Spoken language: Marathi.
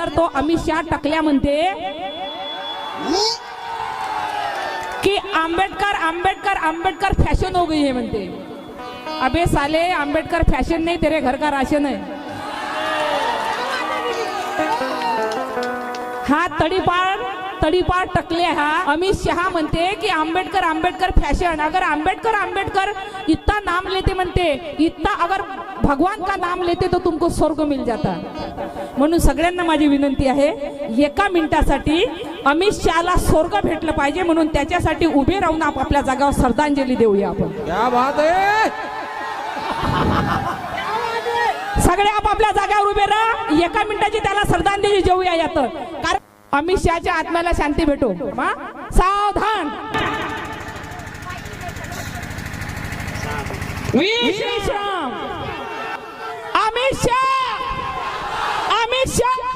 तर तो अमित शहा टकल्या म्हणते कि आंबेडकर आंबेडकर आंबेडकर फैशन हो गई है म्हणते। अबे साले, आंबेडकर फैशन नहीं, तेरे घर का राशन है। हा तडीपार टकले हा अमित शहा म्हणते कि आंबेडकर आंबेडकर फैशन। अगर आंबेडकर आंबेडकर इतना नाम लेते म्हणते, इतना अगर भगवान का नाम लेते तो तुमको स्वर्ग मिल जाता। म्हणून सगळ्यांना माझी विनंती आहे, एका मिनिटासाठी अमित शहाला स्वर्ग भेटलं पाहिजे, म्हणून त्याच्यासाठी उभे राहून आपल्या जागावर श्रद्धांजली देऊया आपण। क्या बात है, सगळे आपापल्या जागावर उभे राहा, एका मिनिटाची त्याला श्रद्धांजली देऊया यात, कारण अमित शहाच्या आत्म्याला शांती भेटो। सावधान, विश्राम। अमित शाह